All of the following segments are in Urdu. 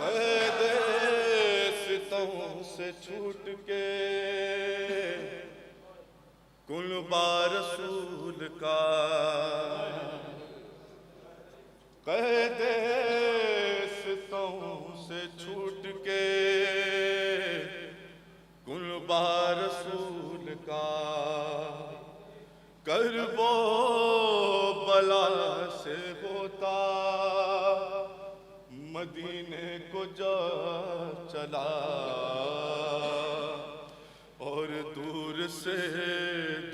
قید ستم سے چھوٹ کے کنبہ رسول کا، قید ستم سے چھوٹ کے کنبہ رسول کا، کرب و بلا سے ہوتا مدینے کو جا چلا، اور دور سے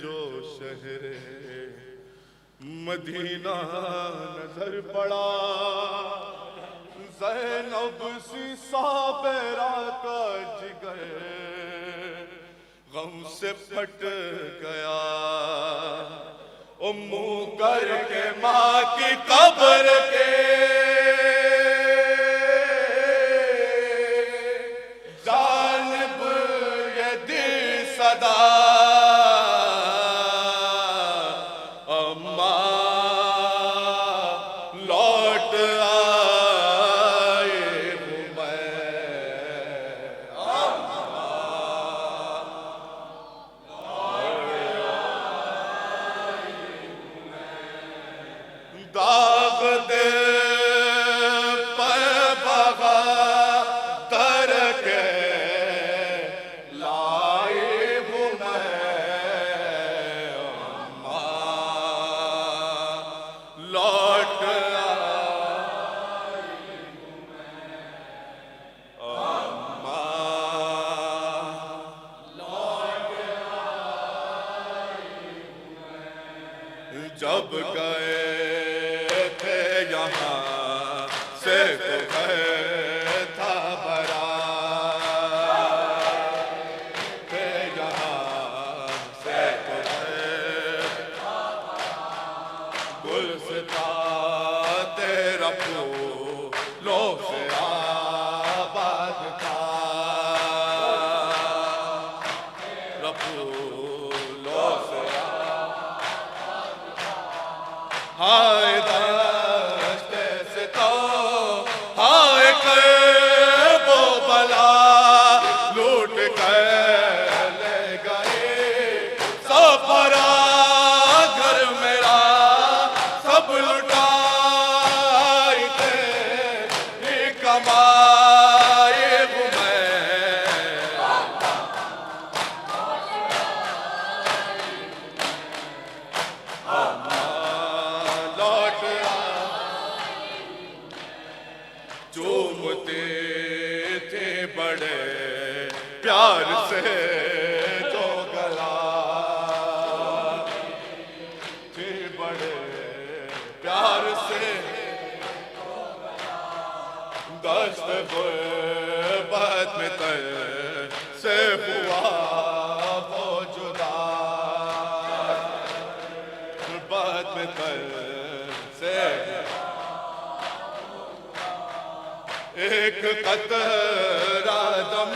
جو شہر مدینہ نظر پڑا، زینب سی صابرہ کا جگر غم سے پھٹ گیا، منہ کر کے ماں کی قبر کے جانب یہ دی صدا، لوٹ آئے ہوں میں، داغ دے پر بغا کر کے لائے ہوں میں، لوٹ جب گئے تھے یہاں سے تو گئے تھا برا، تھے یہاں سے تو گئے گلستان تیرا پھولوں سے آباد تھا، پھولوں سے ہائے دشت سے تو ہائے کرب و بلا لوٹ کے لے گئے سب برا، گھر میرا سب لٹائے تھے کمائے ہوں میں، چومتے تھے بڑے پیار سے جو گلا، تھے بڑے پیار سے دست غربت میں تر سے ہوا وہ جدا، غربت میں تر سے ایک قطرہ دم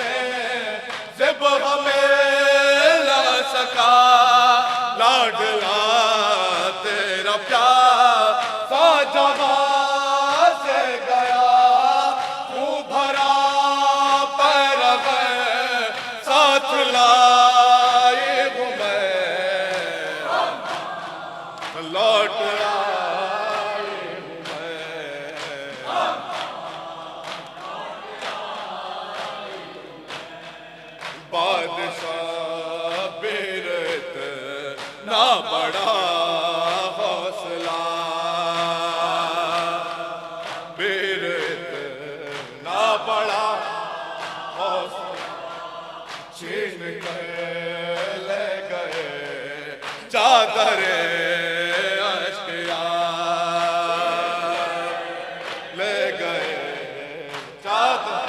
زب ہمیں لا سکا، لاڈلا تیرا پیار سا جہاں سے گیا، خون بھرا پیرو ساتھ لائے ہوں میں، لوٹ بادشاہ بیرت نہ بڑا حوصلہ، بیرت نہ بڑا حوصلہ، چھین کے لے گئے چادر اشکیا، لے گئے چادر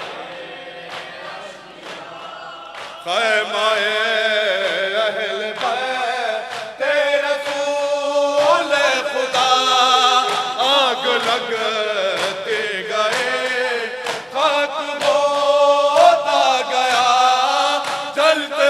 خیمہ اہل بیت رسول خدا، آگ لگتے گئے خاک ہوتا گیا، جلتے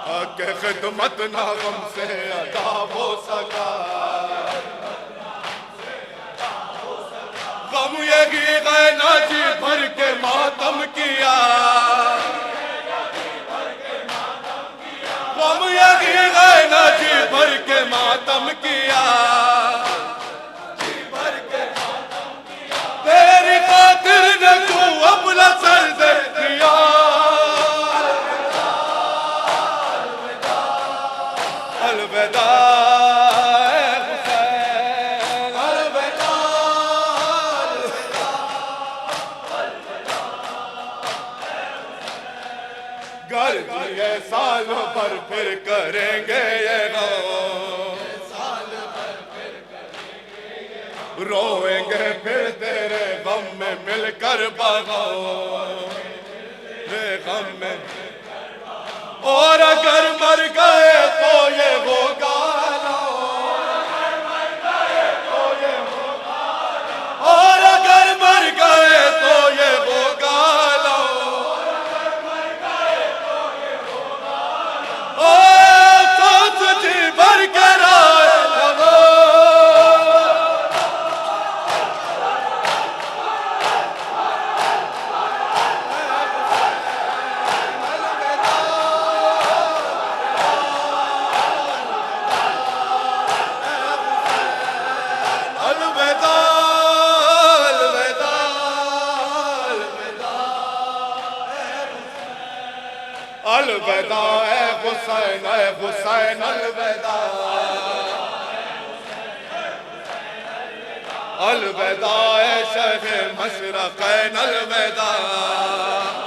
کہ خدمت نہ غم سے ادا ہو سکا، غم یہی ہے نہ جی بھر کے ماتم کیا، غم یہی ہے نہ جی بھر کے ماتم کیا، تیری خاطر نے کیوں اپنا سر دے دیا، الوداع اے حسین، الوداع، گر دیے سال بھر پھر کریں گے یہ غم، روئیں گے پھر تیرے غم میں مل کر بغاؤ، تیرے غم میں، اور اگر مر گئے تو یہ ہوگا نا، اور اگر مر گئے تو یہ ہوگا نا، اور سانس جی بھر کے رائے لگو، الوداع اے حسین، اے حسین، الوداع، الوداع اے شہ مشرقین، الوداع،